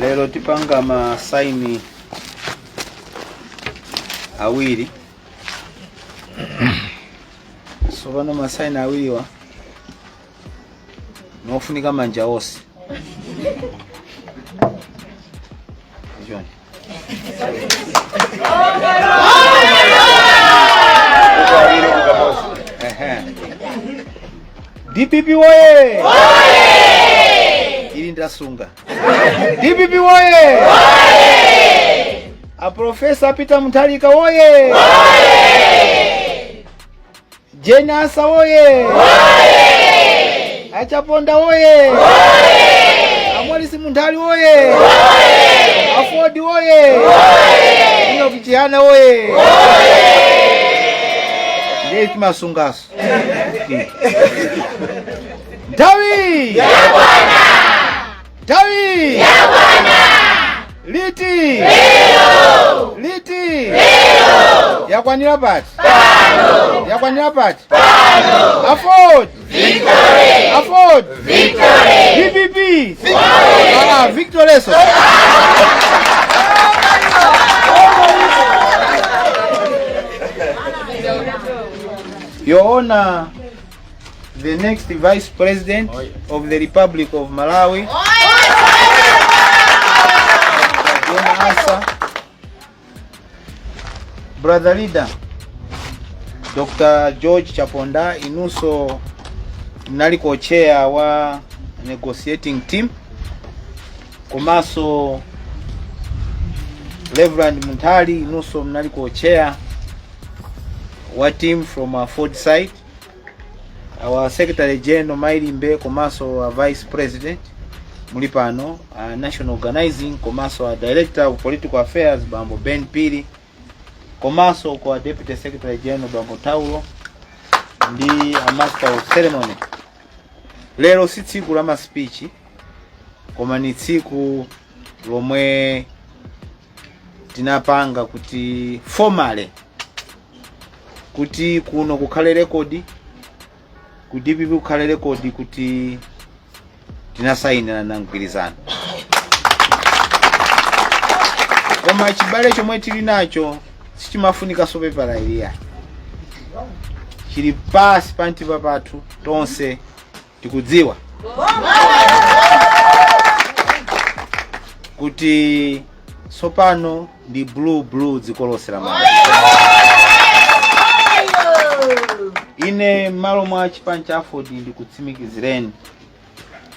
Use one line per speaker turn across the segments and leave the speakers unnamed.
Lero tipanga masaini awiri. So bano masaini awiriwa nofunika manja ose. John. DPP woye! Ili ndasunga. DPP woye! A Professor Peter Mutharika woye! Jane Asa woye! Achaponda woye! Amwalisi Muntali woye! Afodi woye! Ino Kichihana woye! Ndiye masungaso. Tawi! Ya bwana! Tawi! Ya bwana! Liti! Leo! Liti! Leo! Yakwanira pati? Pano! Yakwanira pati? Pano! Afford! Victory! Afford! Victory! DPP! Victory! Victory! So. Your Honor, the next Vice President of the Republic of Malawi, Brother Leader, Dr. George Chaponda, inuso mnali co-chair wa negotiating team, komaso Reverend Muntali, inuso mnali co-chair wa team from our Ford side, our Secretary General Maili Mbe, komaso our Vice President Mulipano, our National Organizing, komaso our Director of Political Affairs Bambo Ben Pili, komaso kwa Deputy Secretary General Bambo Taulo, ndi a Master of Ceremony. Lero si tsiku la speech, koma ni tsiku lomwe tinapanga kuti formally kuti kuno kukhale rekodi, kuti DPP kukhale rekodi kuti tinasaina na mgwirizano. Koma chibale chomwe tili nacho sichimafunika sopepala iliya. Chili pasi pantipa pathu tonse tikudziwa kuti sopano ndi blue zikolosera mwana. Ine malo mwa chipani cha Afford ndi kutsimikizireni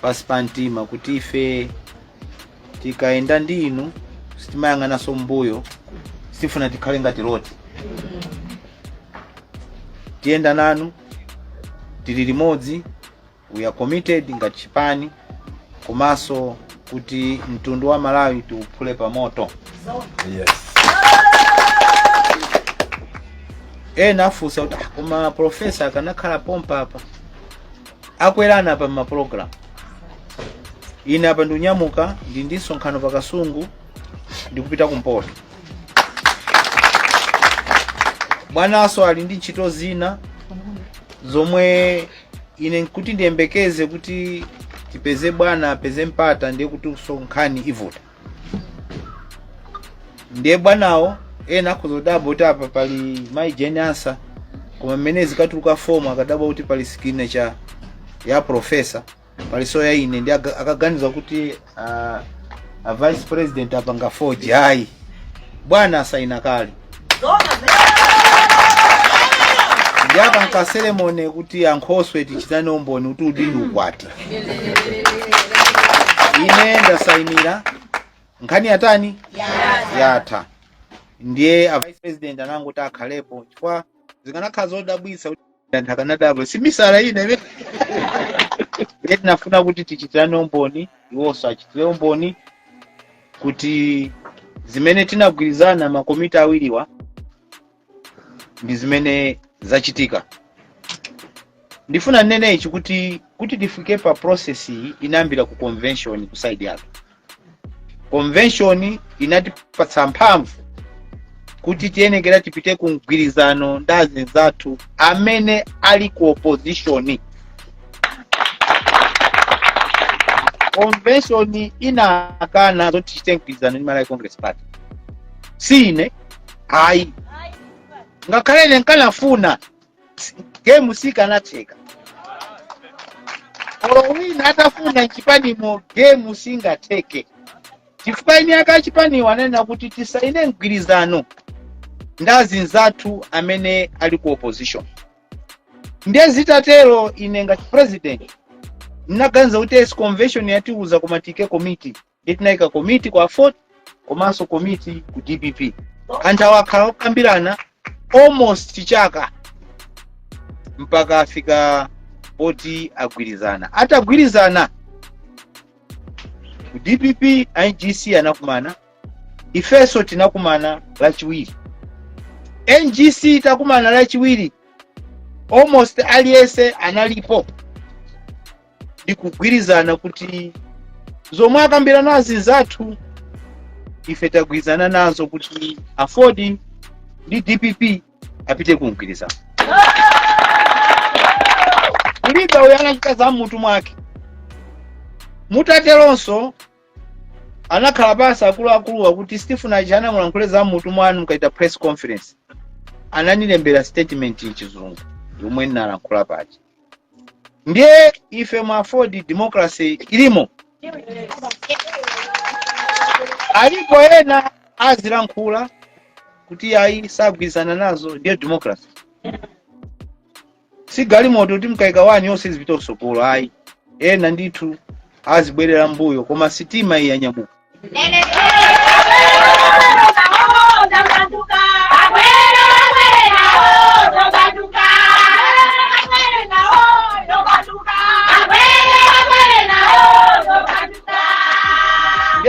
pasi pantima kuti ife tikaenda ndi inu sitimayang'ana sombuyo, sifuna tikhale ngati loti. Tienda nanu, tili limodzi, we are committed ngati chipani, komaso kuti mtundu wa Malawi tiuphule pa moto. Yes. Nafusa kuti koma professor kanakhala pompa apa akwerana pa ma program. Ine apa ndunyamuka ndi nsonkhano pa Kasungu ndikupita kumpoto. Bwanaso ali ndi ntchito zina zomwe ine nkuti ndiyembekeze kuti tipeze bwana apeze mpata, ndiye kuti usonkhani ivuta. Ndiye bwanawo akuzodaba kuti apa pali my Jeniasa, koma mmene zikatuluka fomu akadaba kuti pali signature ya professor, pali soya ine ndi akaganiza kuti a Vice President apanga forge. Hayi bwana asaina kali yapa nka ceremony kuti ankhoswe tichitane umboni kuti udini ukwati. Ine ndasainira nkhani yatani yatha. Ndiye a Vice President anango takhalepo chifukwa zikanakhala zodabwitsa kuti ndakanadabwe simisala ine. Nafuna kuti tichitane umboni, iwonso achitire umboni kuti zimene tinagwirizana makomiti awiriwa ndi zimene zachitika. Ndifuna nene ichi kuti tifike pa process iyi inambira ku convention ku side yake. Convention inatipatsa mphamvu kuti tiyenekera tipite ku mgwirizano ndazi zathu amene ali ku opposition. convention inakana zoti chitenkizana ni Malawi Congress Party sine hai ngakhale nenkanafuna game sikanacheka olowina atafuna chipanimo game singateke chifukwa ine akachipani wanena kuti tisaine mgwirizano ndazi nzathu amene ali ku opposition ndiye zitatero ine ngati president ninaganza kuti convention yatiuza kumatike committee itinaika committee kwa Fort komanso committee ku DPP anthu awakhala okambirana almost chaka mpaka afika poti agwirizana atagwirizana ku DPP NGC anakumana ifeso tinakumana lachiwiri NGC takumana lachiwiri almost aliyense analipo ndikugwirizana kuti zomwe akambirana nazi zathu ife tagwirizana nazo kuti afford ndi DPP apite kumgwirizana kuliga uyanachita za mmutu mwake mutateronso anakhala basa akuluakulu kuti Stephen Ajana mulankhule za mmutu mwanu mkaita press conference ananilembera statement ichizungu yomwe nalankhula pachi ndiye ife mu afford democracy ilimo alipo ena azilankhula kuti ayi sagwirizana nazo ndiye democracy sigali moto kuti mkaika wani yonse zipita usokolo ayi ena ndithu azibwerera mbuyo koma sitima iyi yanyamuka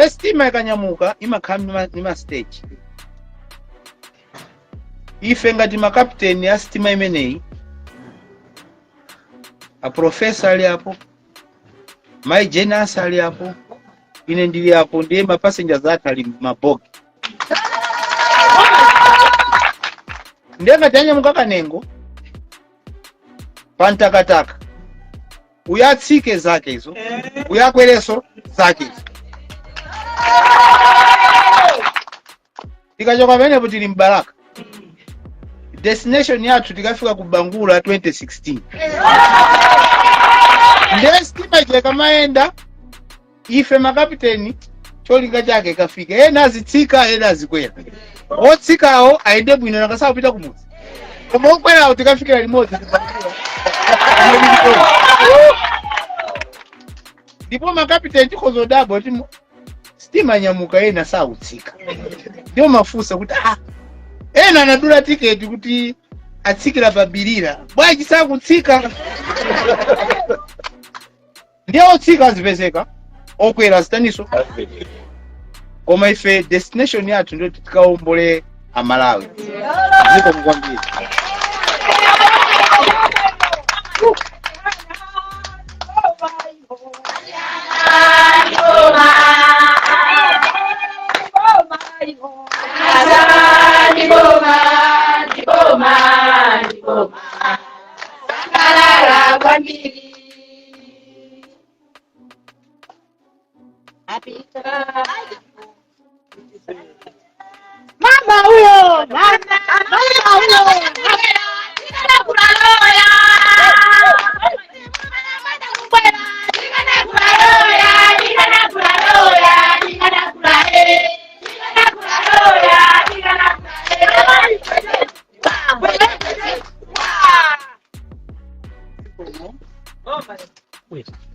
sitima ikanyamuka imakhala ni stage ife ngati makapteni ya sitima imeneyi a professor ali apo my generals ali apo ine ndili apo ndiye ma passengers athu ali mabogi ndiye ngati anyamuka kanengo pantakataka uyatsike zake hizo uyakwereso zake hizo tikachoka pamenepo tili mbaraka destination yathu tikafika ku Bangula 2016 ndiye sitima icheka maenda ife makapiteni cholinga chake kafika ena azitsika ena azikwera otsikawo aende bwino nakasaba kupita kumuzi koma okwerawo tikafikira limodzi ndipo makapiteni tikozodabo kuti sitima nyamuka ena sautsika ndio mafusa kuti ena anadula tiketi kuti atsikira pabilira bwaji sakutsika ndiye otsika azipezeka okwera zitaniso koma ife destination yathu ndio tikaombole amalawi ziko mkwambiri
Mama huyo, mama huyo.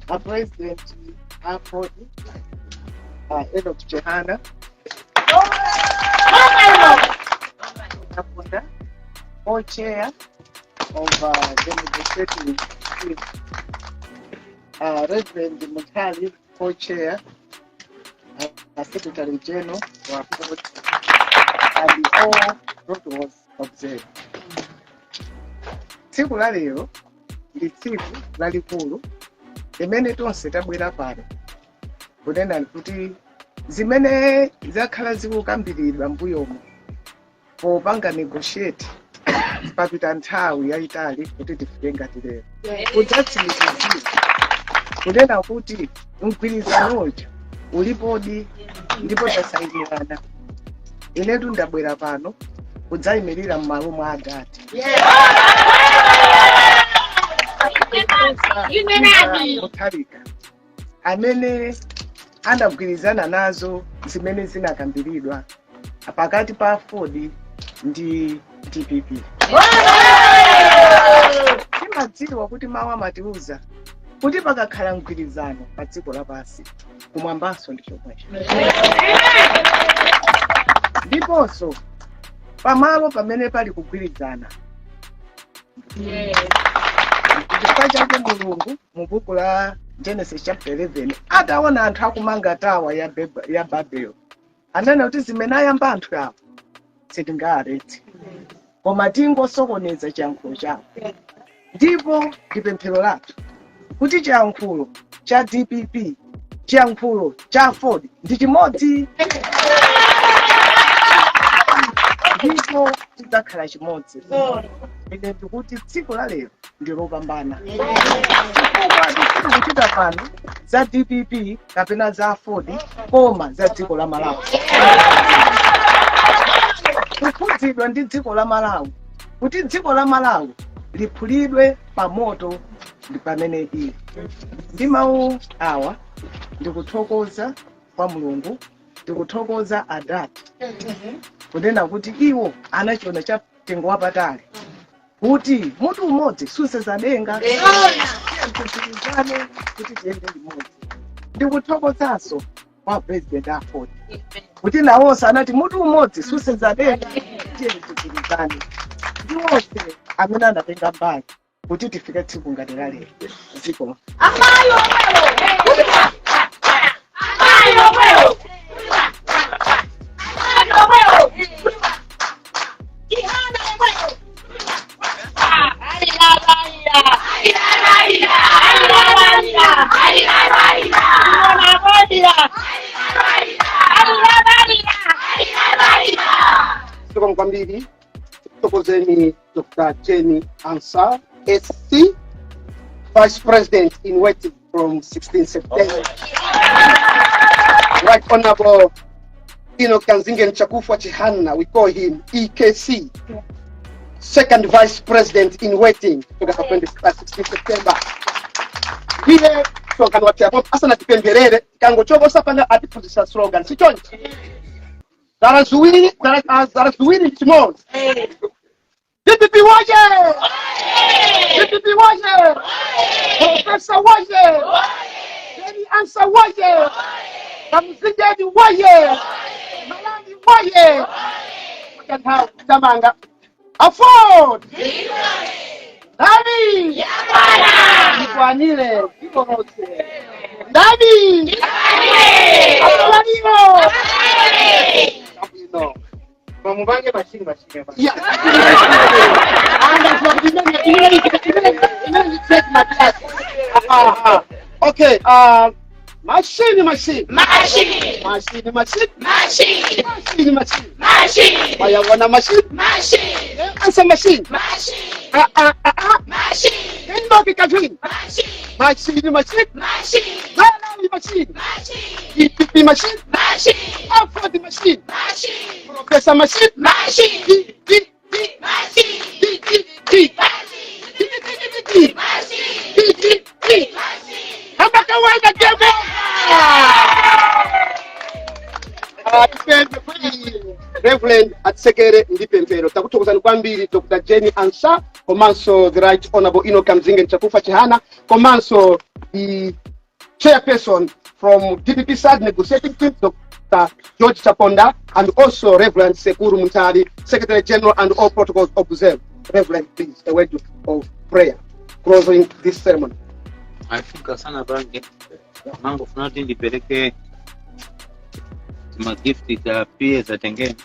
Our president, Afford, Enoch Johana, co-chair of the negotiating team, Reverend Mutali, co-chair, Secretary General, and the all that was observed. Siku la leo ndi tsiku lalikulu limene tonse tabwera pano kunena kuti zimene zakhala zikukambiridwa mbuyomo popanga negotiate papita nthawi yayitali kuti tifike ngati lero kudzatsimikizira kunena kuti mgwirizanoyo ulipodi ndipo tasainirana. Inetu ndabwera pano kudzayimirira m'malo mwa adati. Mutharika amene anagwirizana nazo zimene zinakambiridwa pakati pa Ford ndi DPP. Timadziwa kuti mawu amatiuza kuti pakakhala mgwirizano pa dziko lapansi kumwambanso ndi chomwecho. Ndiponso pamalo pamene pali kugwirizana chifukwa chake Mulungu mu buku la Genesis chapter 11 ataona anthu akumanga tawa ya Babeli anena kuti zimene ayamba anthu awo sitingareti koma tingosokoneza chiyankhulo chawo. Ndipo ndipemphero lathu kuti chiyankhulo cha DPP chiyankhulo cha Ford ndi chimodzi, ndipo tidzakhala chimodzi. Ine ndikuti tsiku la lero ndilopambana chifukwa tikufuna kuchita pano za DPP kapena za Ford koma za dziko la Malawi. Kukhudzidwa ndi dziko la Malawi kuti dziko la Malawi liphulidwe pa moto ndi pamene ili. Ndi mawu awa ndikuthokoza kwa Mulungu, ndikuthokoza adati kunena kuti iwo anachiona cha mtengo wapatali kuti mutu umodzi susezadenga tikutizane kuti tiyende limodzi. Ndikuthokozanso kwa President a Ford kuti nawonso anati mutu umodzi susezadenga tiyende tikutizane. Ndi wonse amene anatenga mbali kuti tifike tsiku ngati la lero. Dziko
kwambiri tokozeni Dr. Jenny Ansah, SC, Vice President in waiting from 16 September. Right Honorable Enoch Kanzingen Chakufwa Chihana, we call him EKC, Second Vice President in waiting to the 16 September. Here, so can what happen? Asana tipemberere kango chobo sapanga atipuzisa slogan. Sichonje. Zarazuwini Timon. DPP waje! DPP waje! Professor waje! Jenny Ansah waje! Kamzingeni waje! Malandi waje! Mkantao Tamanga. Afford! Nani? Yamana! Nikwanile, Kiborose. Nani? Yamane! Akolanino! No. Mamubange machine. Yeah. And that's what you take my class. Okay. Machine. I want a machine. Answer machine. Machine. Machine. DPP machine. Afford machine. Professor machine. Reverend Atsekere Ndipempero takutokozani kwambiri Dr. Jenny Ansah, komanso the Right Honorable Enoch Kamzingen Chakufwa Chihana, komanso the chairperson from DPP side negotiating team Dr. George Chaponda, and also Reverend Sekuru Muntari, Secretary General, and all protocols observed. Reverend, please, a word of prayer closing this ceremony.
Afrika sana bange mango funati ndipeleke magifti za pia za tengeni.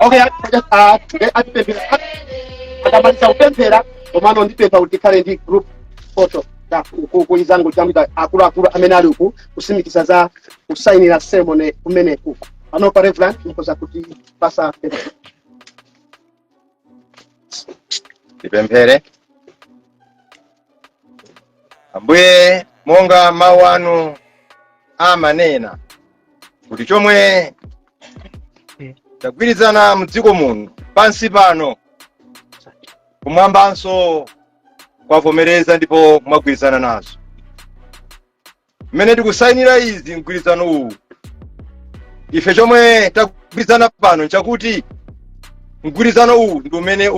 Okay, atamaliza upempera omwana ondipempa kuti kale ndi group photo kuizangu jamita akuluakulu amene ali uku kusimikiza za kusainira ceremony kumeneku. Panopa Reverend mkoza kuti pasa
tipemphere. Ambuye monga mawu anu amanena kuti chomwe tagwirizana mdziko muno pansi pano kumwambanso kwavomereza ndipo mwagwirizana nazo. Mmene tikusainira izi mgwirizano uwu, ife chomwe tagwirizana pano nchakuti mgwirizano uwu ndi umene